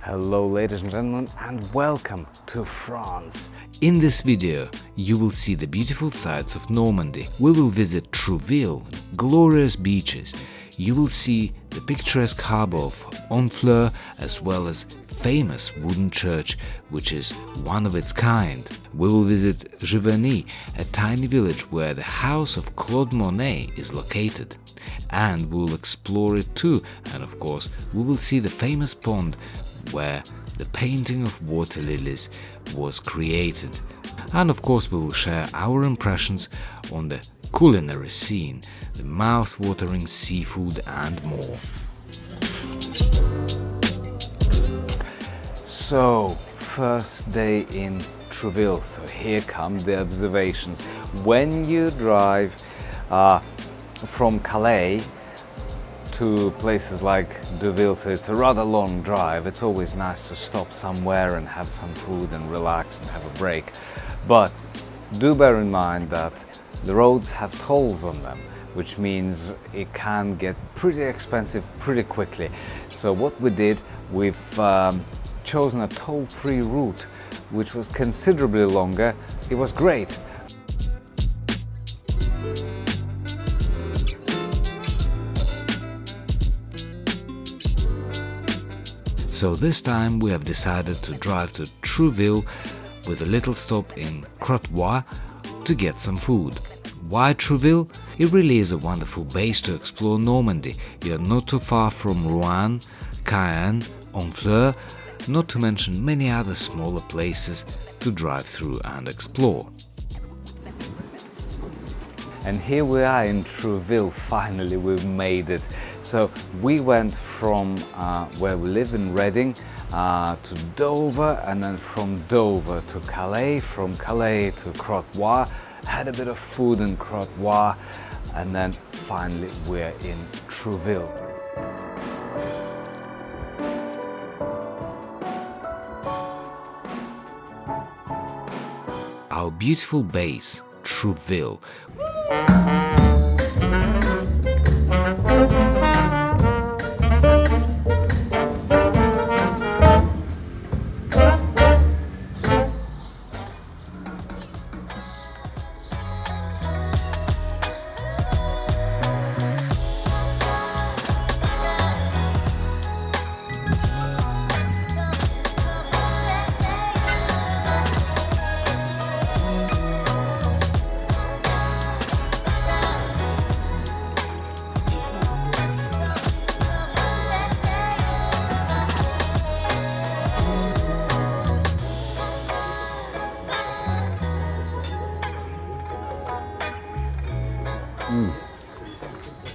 Hello ladies and gentlemen, and welcome to France. In this video, you will see the beautiful sights of Normandy. We will visit Trouville, glorious beaches. You will see the picturesque harbour of Honfleur, as well as famous wooden church, which is one of its kind. We will visit Giverny, a tiny village where the house of Claude Monet is located. And we will explore it too, and of course we will see the famous pond where the painting of water lilies was created. And of course we will share our impressions on the culinary scene, the mouth-watering seafood and more. So, first day in Trouville, so here come the observations. When you drive from Calais to places like Deauville, so it's a rather long drive. It's always nice to stop somewhere and have some food and relax and have a break. But do bear in mind that the roads have tolls on them, which means it can get pretty expensive pretty quickly. So what we did, we've chosen a toll-free route, which was considerably longer. It was great. So this time we have decided to drive to Trouville with a little stop in Crotoy to get some food. Why Trouville? It really is a wonderful base to explore Normandy. You are not too far from Rouen, Caen, Honfleur, not to mention many other smaller places to drive through and explore. And here we are in Trouville, finally we've made it. So we went from where we live in Reading to Dover, and then from Dover to Calais, from Calais to Crotoy, had a bit of food in Crotoy, and then finally we're in Trouville. Our beautiful base, Trouville.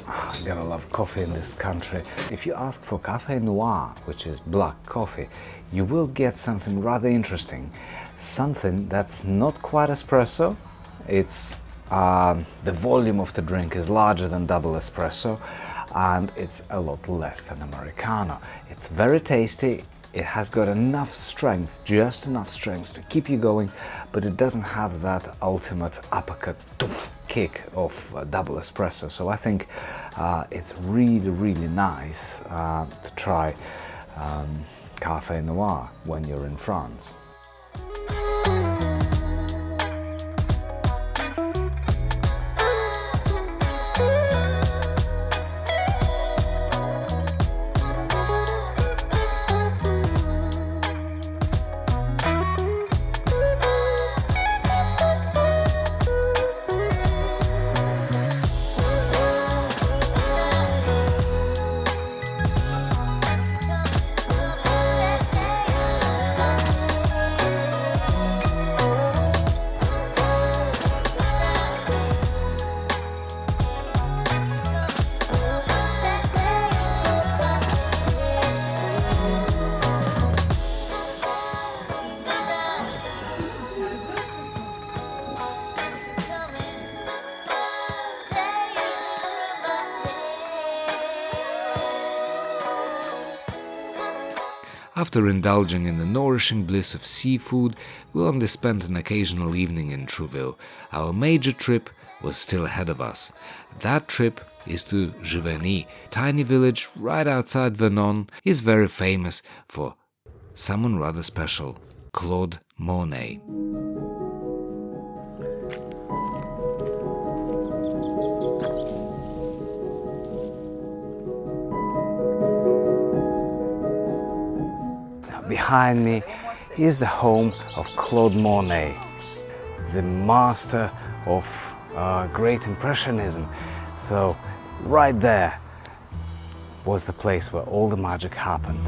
I'm gonna love coffee in this country. If you ask for café noir, which is black coffee, you will get something rather interesting. Something that's not quite espresso. It's the volume of the drink is larger than double espresso, and it's a lot less than Americano. It's very tasty. It has got enough strength, just enough strength to keep you going, but it doesn't have that ultimate uppercut kick of double espresso. So I think it's really nice to try Café Noir when you're in France. After indulging in the nourishing bliss of seafood, we only spent an occasional evening in Trouville. Our major trip was still ahead of us. That trip is to Giverny, tiny village right outside Vernon, is very famous for someone rather special, Claude Monet. Behind me is the home of Claude Monet, the master of great Impressionism. So right there was the place where all the magic happened.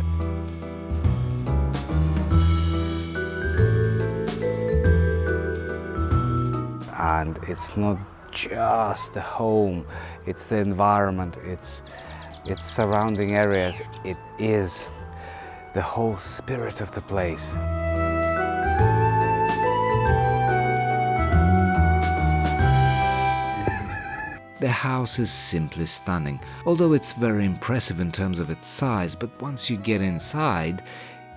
And it's not just the home, it's the environment, it's surrounding areas, it is the whole spirit of the place. The house is simply stunning, although it's very impressive in terms of its size, but once you get inside,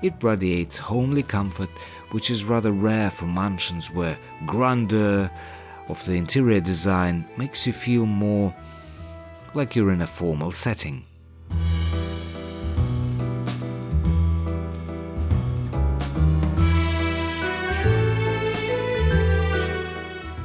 it radiates homely comfort, which is rather rare for mansions where grandeur of the interior design makes you feel more like you're in a formal setting.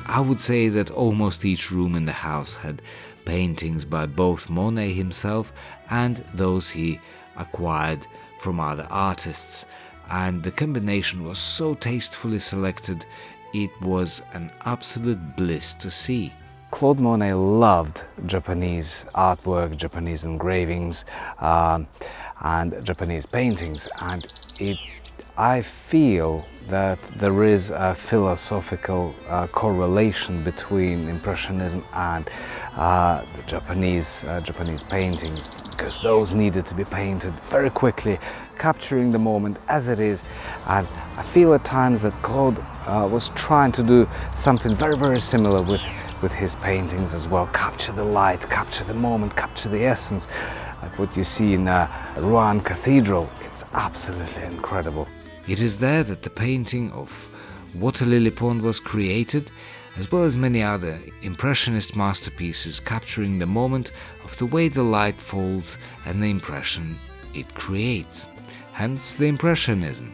I would say that almost each room in the house had paintings by both Monet himself and those he acquired from other artists, and the combination was so tastefully selected, it was an absolute bliss to see. Claude Monet loved Japanese artwork, Japanese engravings, and Japanese paintings, and I feel that there is a philosophical correlation between Impressionism and the Japanese paintings, because those needed to be painted very quickly, capturing the moment as it is. And I feel at times that Claude was trying to do something very, very similar with his paintings as well. Capture the light, capture the moment, capture the essence, like what you see in Rouen Cathedral. It's absolutely incredible. It is there that the painting of Water Lily Pond was created, as well as many other Impressionist masterpieces capturing the moment of the way the light falls and the impression it creates. Hence the Impressionism,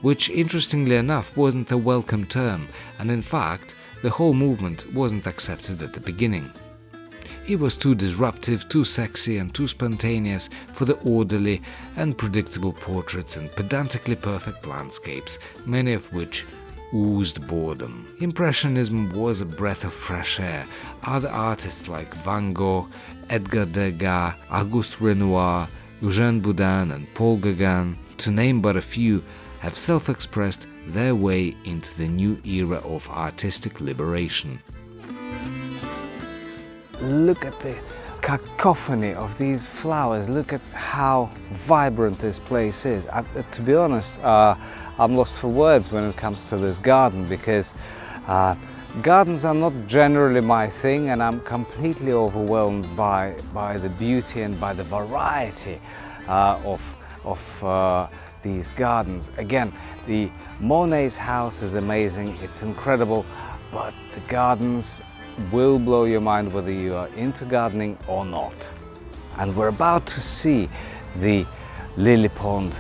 which interestingly enough wasn't a welcome term, and in fact the whole movement wasn't accepted at the beginning. It was too disruptive, too sexy and too spontaneous for the orderly and predictable portraits and pedantically perfect landscapes, many of which oozed boredom. Impressionism was a breath of fresh air. Other artists like Van Gogh, Edgar Degas, Auguste Renoir, Eugène Boudin and Paul Gauguin, to name but a few, have self-expressed their way into the new era of artistic liberation. Look at the cacophony of these flowers. Look at how vibrant this place is. To be honest, I'm lost for words when it comes to this garden, because gardens are not generally my thing, and I'm completely overwhelmed by the beauty and by the variety of these gardens. Again, the Monet's house is amazing, it's incredible, but the gardens will blow your mind whether you are into gardening or not. And we're about to see the lily pond.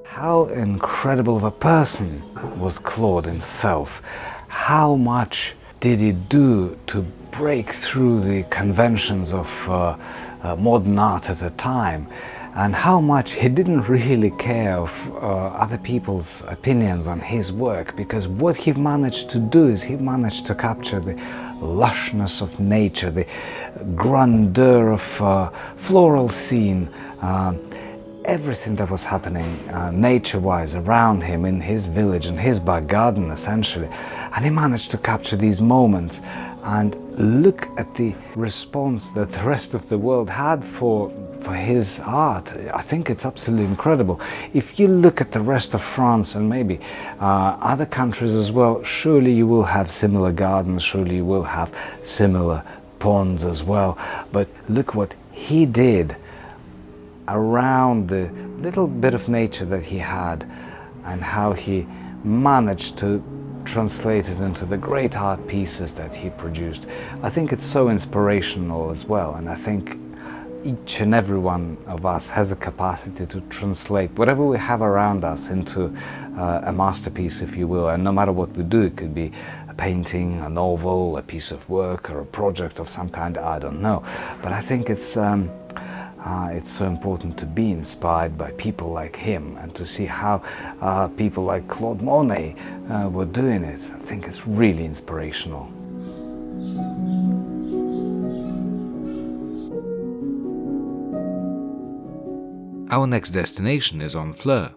How incredible of a person was Claude himself. How much did he do to break through the conventions of modern art at the time, and how much he didn't really care of other people's opinions on his work, because what he managed to do is he managed to capture the lushness of nature, the grandeur of floral scene, everything that was happening nature-wise around him in his village, in his back garden essentially, and he managed to capture these moments and look at the response that the rest of the world had for his art. I think it's absolutely incredible. If you look at the rest of France and maybe other countries as well, surely you will have similar gardens, surely you will have similar ponds as well. But look what he did around the little bit of nature that he had, and how he managed to translate it into the great art pieces that he produced. I think it's so inspirational as well, and I think each and every one of us has a capacity to translate whatever we have around us into a masterpiece, if you will. And no matter what we do, it could be a painting, a novel, a piece of work, or a project of some kind, I don't know. But I think it's so important to be inspired by people like him, and to see how people like Claude Monet were doing it. I think it's really inspirational. Our next destination is Honfleur.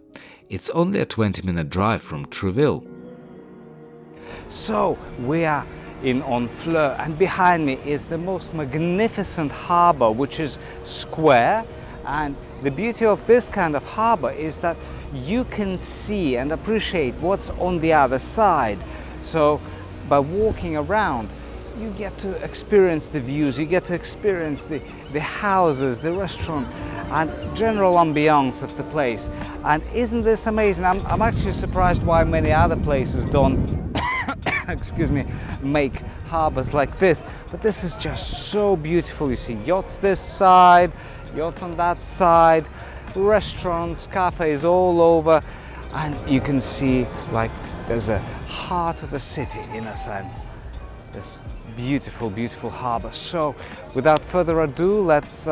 It's only a 20-minute drive from Trouville. So we are in Honfleur, and behind me is the most magnificent harbour, which is square. And the beauty of this kind of harbour is that you can see and appreciate what's on the other side. So by walking around, you get to experience the views, you get to experience the houses, the restaurants, and general ambiance of the place. And isn't this amazing? I'm actually surprised why many other places don't excuse me, make harbors like this. But this is just so beautiful. You see yachts this side, yachts on that side, restaurants, cafes all over, and you can see like there's a heart of a city in a sense. This beautiful, beautiful harbor. So without further ado, let's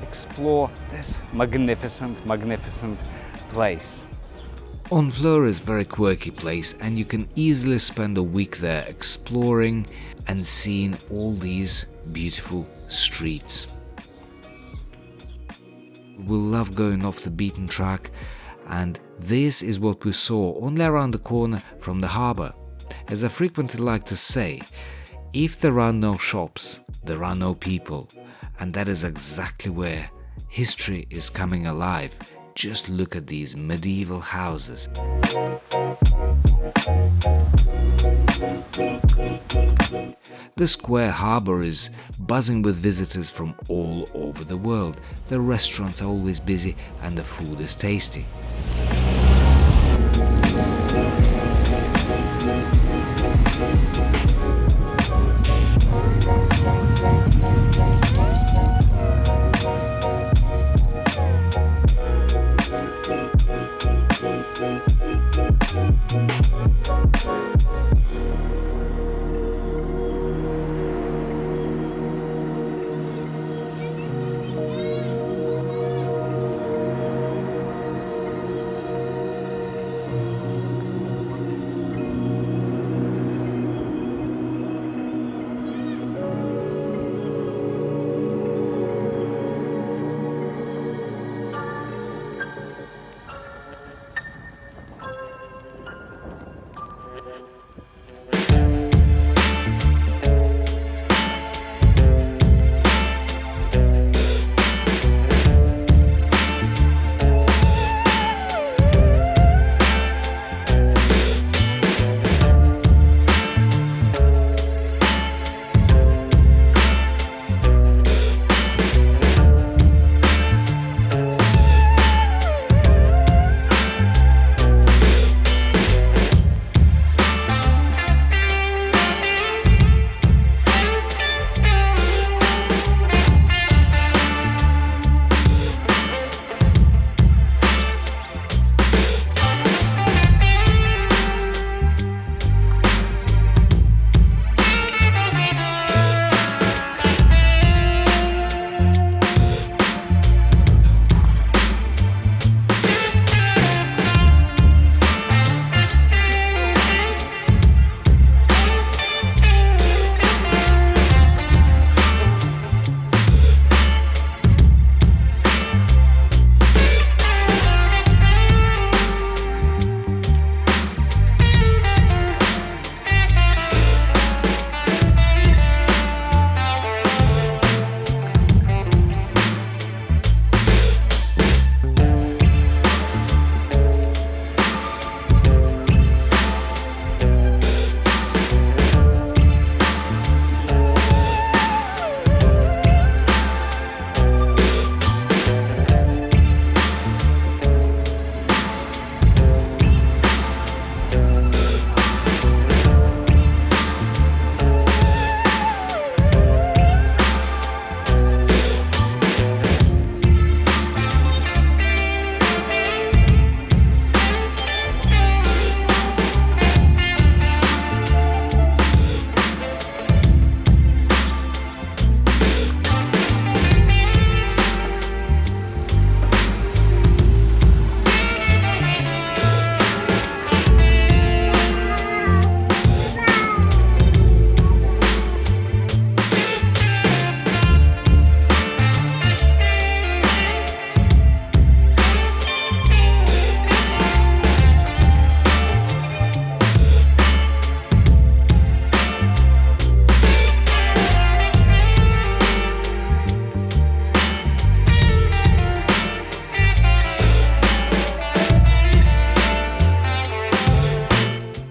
explore this magnificent, magnificent place. Honfleur is a very quirky place, and you can easily spend a week there exploring and seeing all these beautiful streets. We love going off the beaten track, and this is what we saw only around the corner from the harbour. As I frequently like to say, if there are no shops, there are no people, and that is exactly where history is coming alive. Just look at these medieval houses. The square harbour is buzzing with visitors from all over the world. The restaurants are always busy and the food is tasty.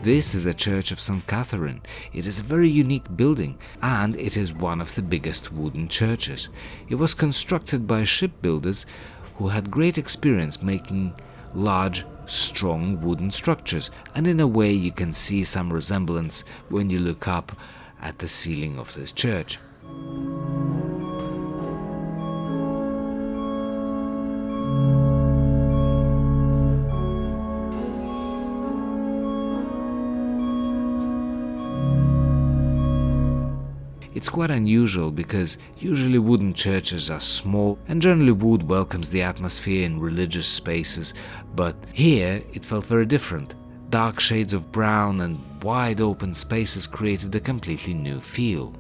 This is a church of St. Catherine. It is a very unique building, and it is one of the biggest wooden churches. It was constructed by shipbuilders who had great experience making large, strong wooden structures, and in a way you can see some resemblance when you look up at the ceiling of this church. It's quite unusual because usually wooden churches are small and generally wood welcomes the atmosphere in religious spaces, but here it felt very different. Dark shades of brown and wide open spaces created a completely new feel.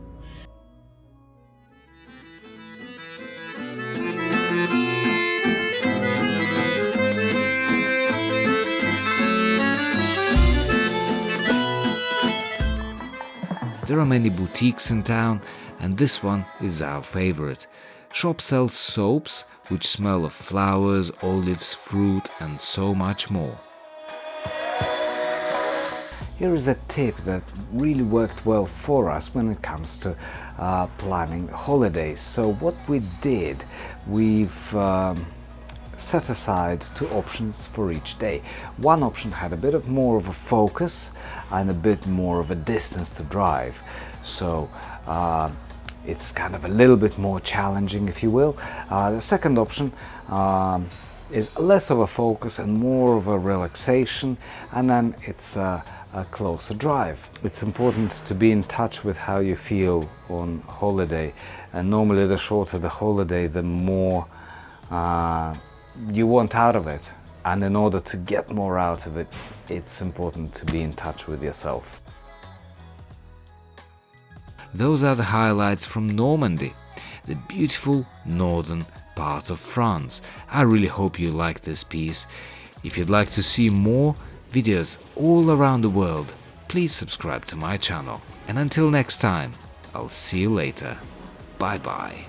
There are many boutiques in town, and this one is our favorite. Shop sells soaps, which smell of flowers, olives, fruit, and so much more. Here is a tip that really worked well for us when it comes to planning holidays. So what we did, we've set aside 2 options for each day. One option had a bit more of a focus and a bit more of a distance to drive. So it's kind of a little bit more challenging, if you will. The second option is less of a focus and more of a relaxation, and then it's a closer drive. It's important to be in touch with how you feel on holiday, and normally the shorter the holiday, the more you want out of it, and in order to get more out of it, it's important to be in touch with yourself. Those are the highlights from Normandy, the beautiful northern part of France. I really hope you liked this piece. If you'd like to see more videos all around the world, please subscribe to my channel. And until next time, I'll see you later. Bye bye.